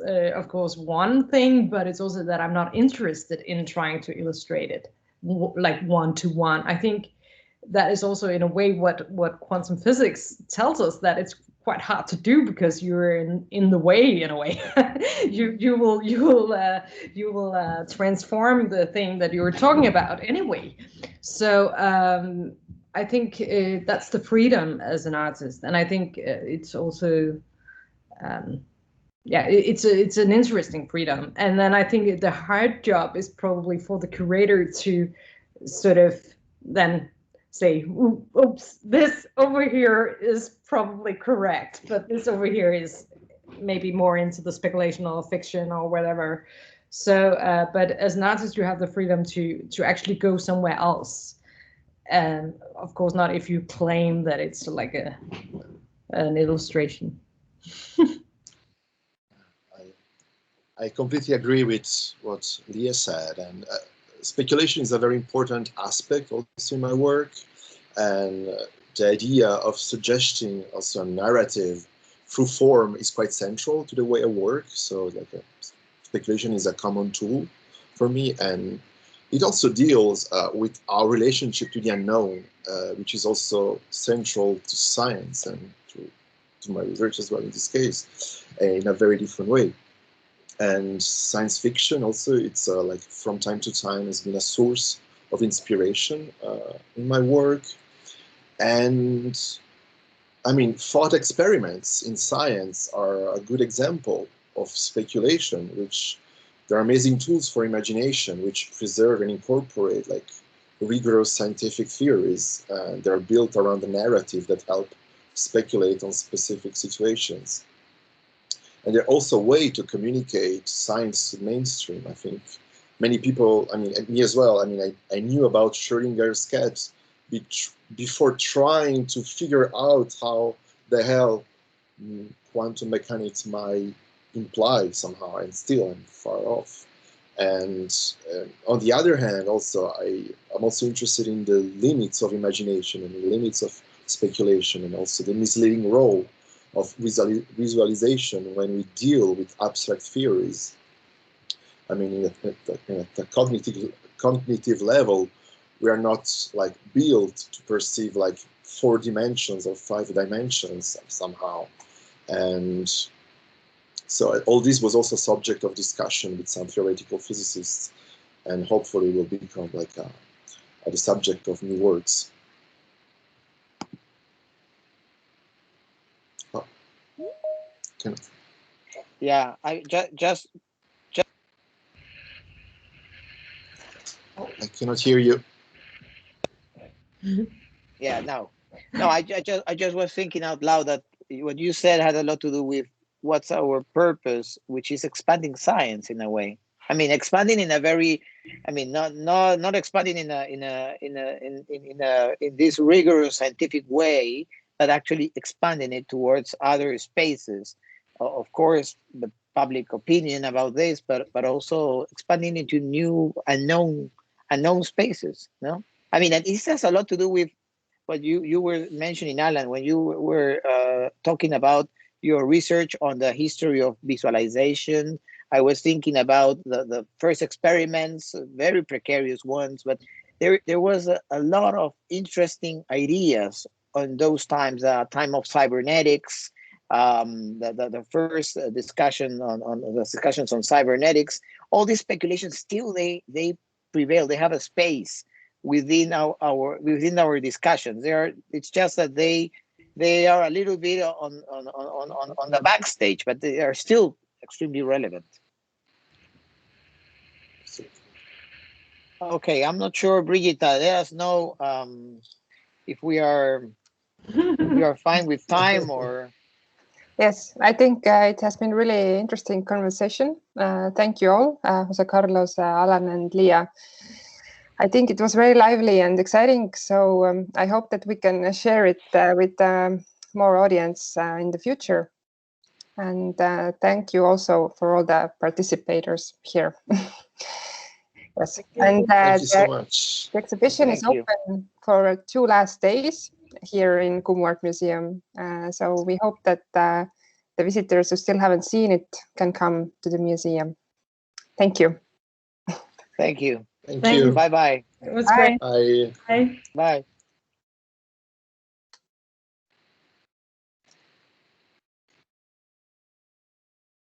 of course one thing, but it's also that I'm not interested in trying to illustrate it like one-to-one. I think that is also in a way what quantum physics tells us, that it's quite hard to do because you're in the way in a way. you will transform the thing that you were talking about anyway. So I think that's the freedom as an artist, and I think it's also it's an interesting freedom. And then I think the hard job is probably for the curator to sort of then say, oops, this over here is probably correct, but this over here is maybe more into the speculation or fiction or whatever. So, but as an artist, you have the freedom to actually go somewhere else. And of course, not if you claim that it's like an illustration. I completely agree with what Lea said, and speculation is a very important aspect also in my work, and the idea of suggesting also a narrative through form is quite central to the way I work. So like speculation is a common tool for me, and it also deals with our relationship to the unknown, which is also central to science and to my research as well in this case, in a very different way. And science fiction also, it's like from time to time has been a source of inspiration in my work. And I mean, thought experiments in science are a good example of speculation, which they're amazing tools for imagination, which preserve and incorporate like rigorous scientific theories. They're built around the narrative that help speculate on specific situations. And they're also a way to communicate science to the mainstream. I think many people, I mean, me as well, I mean, I knew about Schrödinger's cat before trying to figure out how the hell quantum mechanics might imply somehow, and still I'm far off. And on the other hand, also, I'm also interested in the limits of imagination and the limits of speculation, and also the misleading role of visualization when we deal with abstract theories. I mean, at the cognitive level, we are not like built to perceive like 4 dimensions or 5 dimensions somehow. And so all this was also subject of discussion with some theoretical physicists, and hopefully will become like the subject of new works. Oh. Yeah, I just I cannot hear you. Yeah, no, I just was thinking out loud that what you said had a lot to do with what's our purpose, which is expanding science in a way. I mean, expanding in a very, I mean, not expanding in this rigorous scientific way, but actually expanding it towards other spaces. Of course, the public opinion about this, but also expanding into new unknown spaces. No, I mean, and this has a lot to do with what you were mentioning, Alan, when you were talking about your research on the history of visualization. I was thinking about the first experiments, very precarious ones, but there was a lot of interesting ideas on those times, time of cybernetics, the first discussions on cybernetics. All these speculations still they prevail. They have a space within our discussions. It's just that they are a little bit on the backstage, but they are still extremely relevant. Okay, I'm not sure, Brigita. Let us know if we are fine with time or. Yes, I think it has been really interesting conversation. Thank you all, José-Carlos, Alan, and Lea. I think it was very lively and exciting. So I hope that we can share it with more audience in the future. And thank you also for all the participators here. Yes, and thank you so much. The exhibition is open for 2 last days here in Kumu Art Museum. So we hope that the visitors who still haven't seen it can come to the museum. Thank you. Thank you. Thank you. Bye-bye. It was great. Bye. Bye. Bye.